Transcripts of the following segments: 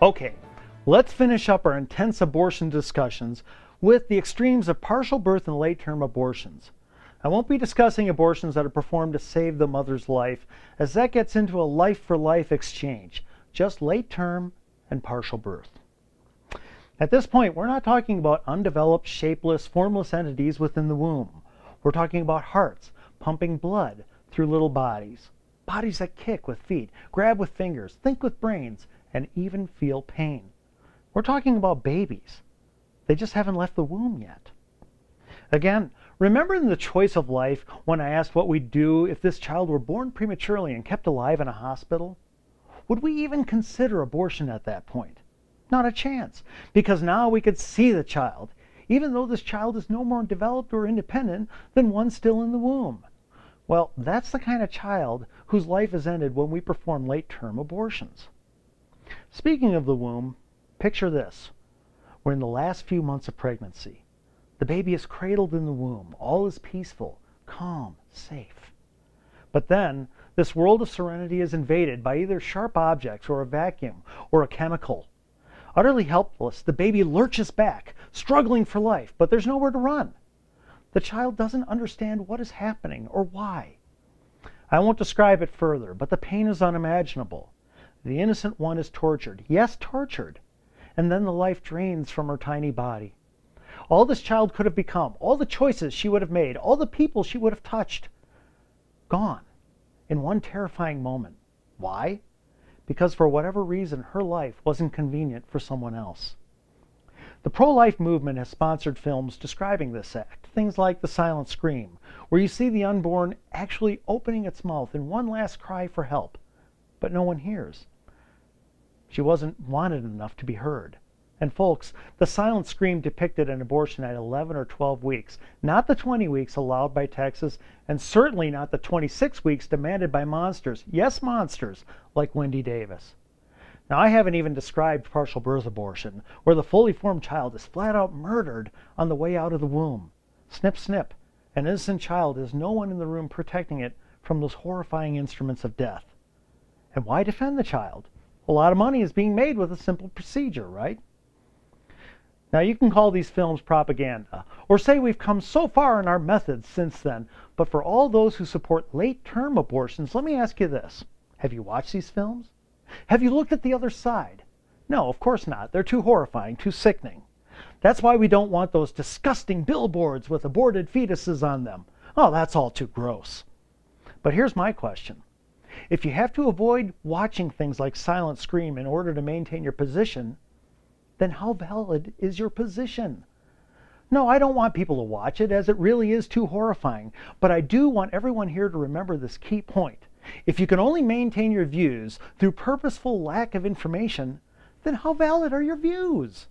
Okay, let's finish up our intense abortion discussions with the extremes of partial birth and late-term abortions. I won't be discussing abortions that are performed to save the mother's life, as that gets into a life-for-life exchange, just late-term and partial birth. At this point, we're not talking about undeveloped, shapeless, formless entities within the womb. We're talking about hearts pumping blood through little bodies. Bodies that kick with feet, grab with fingers, think with brains, and even feel pain. We're talking about babies. They just haven't left the womb yet. Again, remember in The Choice of Life when I asked what we'd do if this child were born prematurely and kept alive in a hospital? Would we even consider abortion at that point? Not a chance, because now we could see the child, even though this child is no more developed or independent than one still in the womb. Well, that's the kind of child whose life is ended when we perform late-term abortions. Speaking of the womb, picture this. We're in the last few months of pregnancy. The baby is cradled in the womb. All is peaceful, calm, safe. But then, this world of serenity is invaded by either sharp objects or a vacuum or a chemical. Utterly helpless, the baby lurches back, struggling for life, but there's nowhere to run. The child doesn't understand what is happening or why. I won't describe it further, but the pain is unimaginable. The innocent one is tortured, yes, tortured, and then the life drains from her tiny body. All this child could have become, all the choices she would have made, all the people she would have touched, gone in one terrifying moment. Why? Because for whatever reason, her life wasn't convenient for someone else. The pro-life movement has sponsored films describing this act, things like The Silent Scream, where you see the unborn actually opening its mouth in one last cry for help, but no one hears. She wasn't wanted enough to be heard. And folks, The Silent Scream depicted an abortion at 11 or 12 weeks, not the 20 weeks allowed by Texas, and certainly not the 26 weeks demanded by monsters, yes, monsters, like Wendy Davis. Now, I haven't even described partial birth abortion, where the fully formed child is flat out murdered on the way out of the womb. Snip, snip. An innocent child has no one in the room protecting it from those horrifying instruments of death. And why defend the child? A lot of money is being made with a simple procedure, right? Now, you can call these films propaganda, or say we've come so far in our methods since then, but for all those who support late-term abortions, let me ask you this. Have you watched these films? Have you looked at the other side? No, of course not. They're too horrifying, too sickening. That's why we don't want those disgusting billboards with aborted fetuses on them. Oh, that's all too gross. But here's my question. If you have to avoid watching things like Silent Scream in order to maintain your position, then how valid is your position? No, I don't want people to watch it, as it really is too horrifying, but I do want everyone here to remember this key point. If you can only maintain your views through purposeful lack of information, then how valid are your views?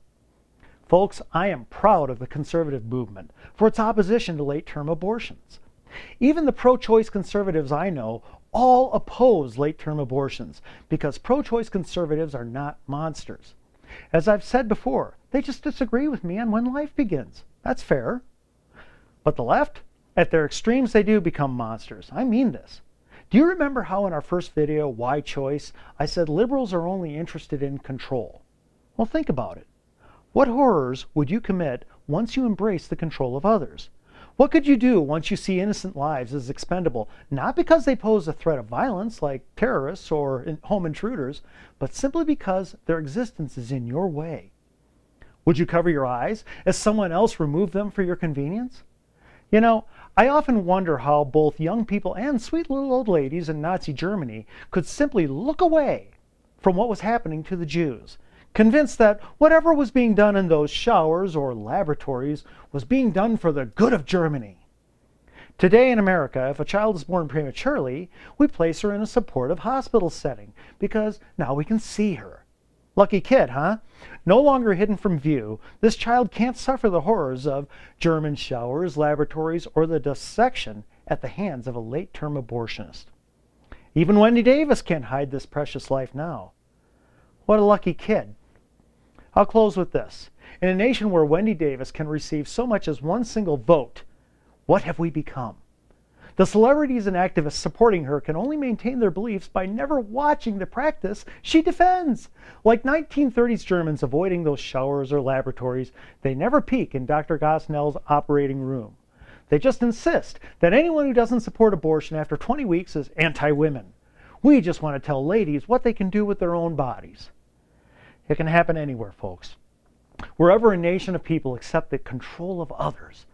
Folks, I am proud of the conservative movement for its opposition to late-term abortions. Even the pro-choice conservatives I know all oppose late-term abortions because pro-choice conservatives are not monsters. As I've said before, they just disagree with me on when life begins. That's fair. But the left, at their extremes, they do become monsters. I mean this. Do you remember how in our first video, Why Choice, I said liberals are only interested in control? Well, think about it. What horrors would you commit once you embrace the control of others? What could you do once you see innocent lives as expendable, not because they pose a threat of violence like terrorists or home intruders, but simply because their existence is in your way? Would you cover your eyes as someone else removed them for your convenience? You know, I often wonder how both young people and sweet little old ladies in Nazi Germany could simply look away from what was happening to the Jews, convinced that whatever was being done in those showers or laboratories was being done for the good of Germany. Today in America, if a child is born prematurely, we place her in a supportive hospital setting because now we can see her. Lucky kid, huh? No longer hidden from view, this child can't suffer the horrors of German showers, laboratories, or the dissection at the hands of a late-term abortionist. Even Wendy Davis can't hide this precious life now. What a lucky kid. I'll close with this. In a nation where Wendy Davis can receive so much as one single vote, what have we become? The celebrities and activists supporting her can only maintain their beliefs by never watching the practice she defends. Like 1930s Germans avoiding those showers or laboratories, they never peek in Dr. Gosnell's operating room. They just insist that anyone who doesn't support abortion after 20 weeks is anti-women. We just want to tell ladies what they can do with their own bodies. It can happen anywhere, folks. Wherever a nation of people accept the control of others,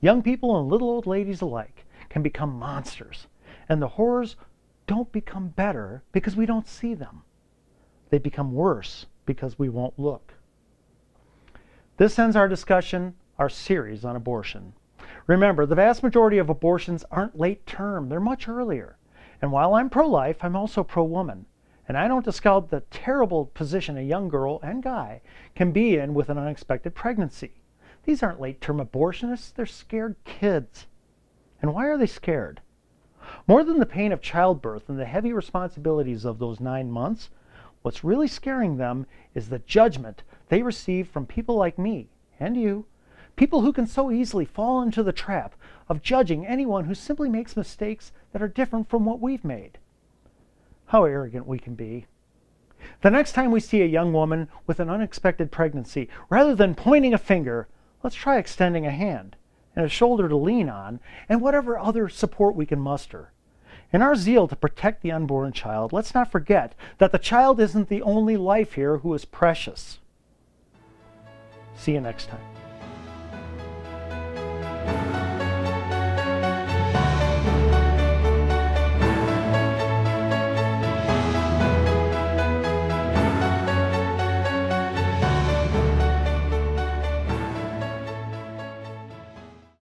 young people and little old ladies alike can become monsters. And the horrors don't become better because we don't see them. They become worse because we won't look. This ends our discussion, our series on abortion. Remember, the vast majority of abortions aren't late term, they're much earlier. And while I'm pro-life, I'm also pro-woman. And I don't discount the terrible position a young girl and guy can be in with an unexpected pregnancy. These aren't late-term abortionists, they're scared kids. And why are they scared? More than the pain of childbirth and the heavy responsibilities of those 9 months, what's really scaring them is the judgment they receive from people like me and you, people who can so easily fall into the trap of judging anyone who simply makes mistakes that are different from what we've made. How arrogant we can be. The next time we see a young woman with an unexpected pregnancy, rather than pointing a finger, let's try extending a hand and a shoulder to lean on, and whatever other support we can muster. In our zeal to protect the unborn child, let's not forget that the child isn't the only life here who is precious. See you next time.